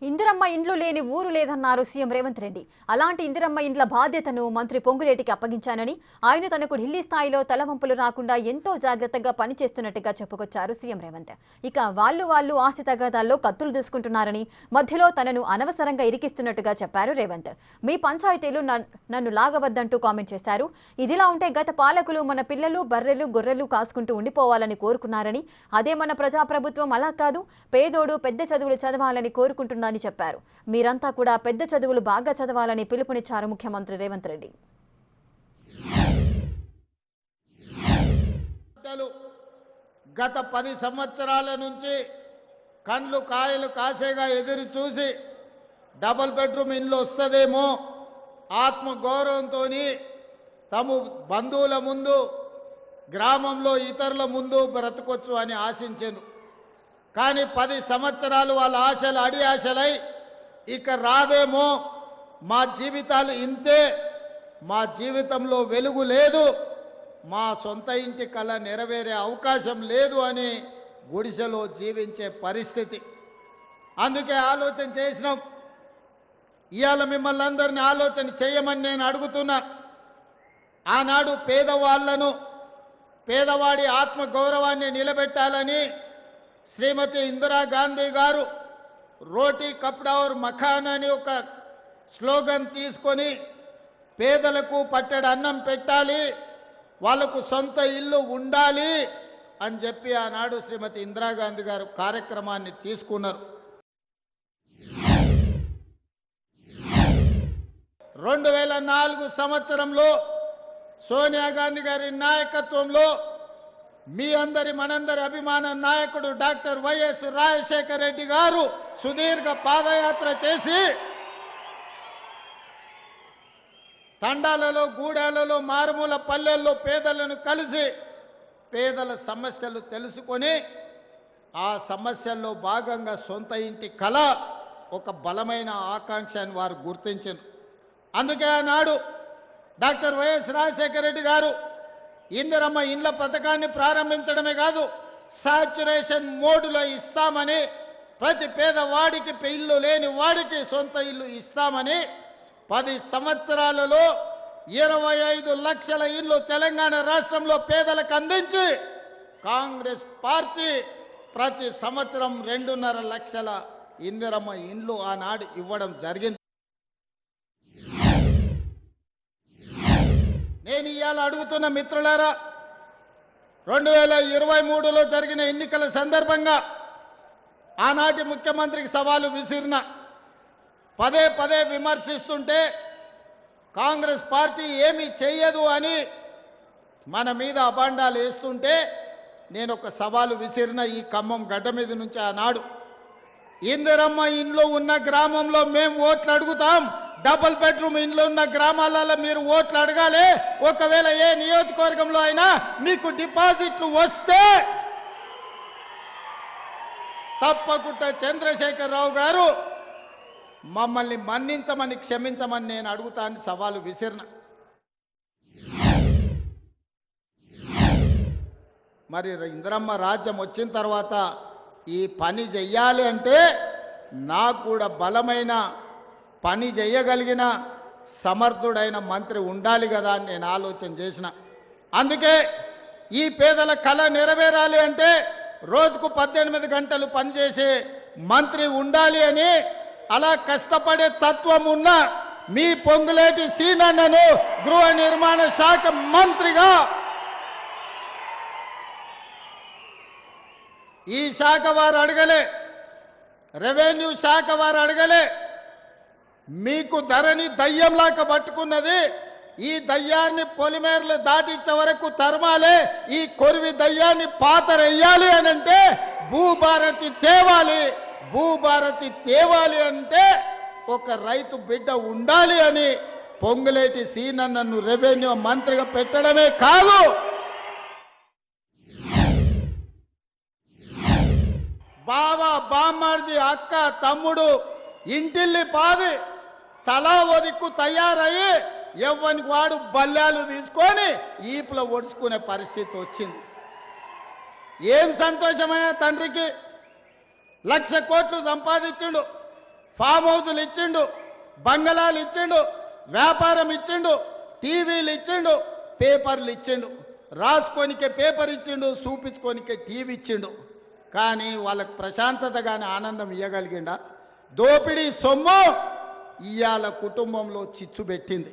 ఇందిరమ్మ ఇండ్లు లేని ఊరు లేదన్నారు సీఎం రేవంత్ రెడ్డి. అలాంటి ఇందిరమ్మ ఇండ్ల బాధ్యతను మంత్రి పొంగులేటికి అప్పగించానని, ఆయన తనకు ఢిల్లీ స్థాయిలో తలవంపులు రాకుండా ఎంతో జాగ్రత్తగా పనిచేస్తున్నట్టుగా చెప్పుకొచ్చారు సీఎం రేవంత్. ఇక వాళ్ళు ఆస్తి తగాదాల్లో కత్తులు దూసుకుంటున్నారని, మధ్యలో తనను అనవసరంగా ఇరికిస్తున్నట్టుగా చెప్పారు రేవంత్. మీ పంచాయతీలు నన్ను లాగవద్దంటూ కామెంట్ చేశారు. ఇదిలా ఉంటే గత పాలకులు మన పిల్లలు బర్రెలు గొర్రెలు కాసుకుంటూ ఉండిపోవాలని కోరుకున్నారని, అదే మన ప్రజాప్రభుత్వం అలా కాదు, పేదోడు పెద్ద చదువులు చదవాలని కోరుకుంటున్నారు అని చెప్పారు. మీరంతా కూడా పెద్ద చదువులు బాగా చదవాలని పిలుపునిచ్చారు ముఖ్యమంత్రి రేవంత్ రెడ్డి. గత 10 సంవత్సరాల నుంచి కండ్లు కాయలు కాసేగా ఎదురు చూసి డబుల్ బెడ్రూమ్ ఇల్లు వస్తుందేమో ఆత్మ గౌరవంతో తమ బంధువుల ముందు గ్రామంలో ఇతరుల ముందు బ్రతకొచ్చు అని ఆశించాను. కానీ 10 సంవత్సరాలు వాళ్ళ ఆశలు అడి ఆశలై ఇక రాదేమో, మా జీవితాలు ఇంతే, మా జీవితంలో వెలుగు లేదు, మా సొంత ఇంటి కళ నెరవేరే అవకాశం లేదు అని గుడిసెలో జీవించే పరిస్థితి. అందుకే ఆలోచన చేసినాం. ఇవాళ మిమ్మల్ని అందరినీ ఆలోచన చేయమని నేను అడుగుతున్నా. ఆనాడు పేదవాడి ఆత్మ గౌరవాన్ని నిలబెట్టాలని శ్రీమతి ఇందిరాగాంధీ గారు రోటీ కప్డా ఔర్ మఖాన్ అని ఒక స్లోగన్ తీసుకొని పేదలకు పట్టెడు అన్నం పెట్టాలి, వాళ్లకు సొంత ఇల్లు ఉండాలి అని చెప్పి ఆనాడు శ్రీమతి ఇందిరాగాంధీ గారు కార్యక్రమాన్ని తీసుకున్నారు. 2004 సంవత్సరంలో సోనియా గాంధీ గారి నాయకత్వంలో మీ అందరి మనందరి అభిమాన నాయకుడు డాక్టర్ వైఎస్ రాజశేఖర రెడ్డి గారు సుదీర్ఘ పాదయాత్ర చేసి తండాలలో గూడాలలో మారుమూల పల్లెల్లో పేదలను కలిసి పేదల సమస్యలు తెలుసుకొని ఆ సమస్యల్లో భాగంగా సొంత ఇంటి కళ ఒక బలమైన ఆకాంక్ష అని వారు గుర్తించారు. అందుకే ఆనాడు డాక్టర్ వైఎస్ రాజశేఖర రెడ్డి గారు ఇందిరమ్మ ఇండ్ల పథకాన్ని ప్రారంభించడమే కాదు, సాచ్యురేషన్ మోడ్లో ఇస్తామని, ప్రతి పేదవాడికి ఇల్లు లేని వాడికి సొంత ఇల్లు ఇస్తామని 10 సంవత్సరాలలో 25 లక్షల ఇల్లు తెలంగాణ రాష్ట్రంలో పేదలకు అందించి కాంగ్రెస్ పార్టీ ప్రతి సంవత్సరం 2.5 లక్షల ఇందిరమ్మ ఇండ్లు ఆనాడు ఇవ్వడం జరిగింది. నేను ఇవాళ అడుగుతున్న మిత్రులారా, 2023లో జరిగిన ఎన్నికల సందర్భంగా ఆనాటి ముఖ్యమంత్రికి సవాలు విసిరిన, పదే విమర్శిస్తుంటే కాంగ్రెస్ పార్టీ ఏమీ చెయ్యదు అని మన మీద అబాండాలు వేస్తుంటే నేను ఒక సవాలు విసిరిన ఈ ఖమ్మం గడ్డ మీద నుంచి ఆనాడు, ఇందిరమ్మ ఇండ్లు ఉన్న గ్రామంలో మేము ఓట్లు అడుగుతాం, డబుల్ బెడ్రూమ్ ఇండ్లు ఉన్న గ్రామాలలో మీరు ఓట్లు అడగాలి. ఒకవేళ ఏ నియోజకవర్గంలో అయినా మీకు డిపాజిట్లు వస్తే తప్పకుండా చంద్రశేఖరరావు గారు మమ్మల్ని మన్నించమని క్షమించమని నేను అడుగుతానని సవాలు విసిరిన. మరి ఇందిరమ్మ రాజ్యం వచ్చిన తర్వాత ఈ పని చెయ్యాలి అంటే నాకు కూడా బలమైన పని చేయగలిగిన సమర్థుడైన మంత్రి ఉండాలి కదా అని నేను ఆలోచన చేసిన. అందుకే ఈ పేదల కళ నెరవేరాలి అంటే రోజుకు 18 గంటలు పనిచేసే మంత్రి ఉండాలి అని, అలా కష్టపడే తత్వం ఉన్న మీ పొంగులేటి సీనన్నను గృహ నిర్మాణ శాఖ మంత్రిగా, ఈ శాఖ వారు అడగలే, రెవెన్యూ శాఖ వారు అడగలే, మీకు ధరని దయ్యంలాగా పట్టుకున్నది, ఈ దయ్యాన్ని పొలిమేరలు దాటించే వరకు తరమాలే, ఈ కొరివి దయ్యాన్ని పాతరెయ్యాలి అని అంటే భూభారతి తేవాలి అంటే ఒక రైతు బిడ్డ ఉండాలి అని పొంగులేటి సీనన్నను రెవెన్యూ మంత్రిగా పెట్టడమే కాదు, బావ బామ్మర్ది అక్క తమ్ముడు ఇంటిల్లి పాది తలా ఒదిక్కు తయారయ్యి ఎవ్వనికి వాడు బల్లాలు తీసుకొని ఈపులో ఒడుచుకునే పరిస్థితి వచ్చింది. ఏం సంతోషమైన తండ్రికి 1,00,000 కోట్లు సంపాదించిండు. ఫామ్ హౌజులు ఇచ్చిండు, బంగళాలు ఇచ్చిండు, వ్యాపారం ఇచ్చిండు, టీవీలు ఇచ్చిండు, పేపర్లు ఇచ్చిండు. రాసుకోనికే పేపర్ ఇచ్చిండు, చూపించుకోనికే టీవీ ఇచ్చిండు. కానీ వాళ్ళకు ప్రశాంతత కానీ ఆనందం ఇవ్వగలిగిండా? దోపిడీ సొమ్ము ఇవాళ కుటుంబంలో చిచ్చు పెట్టింది.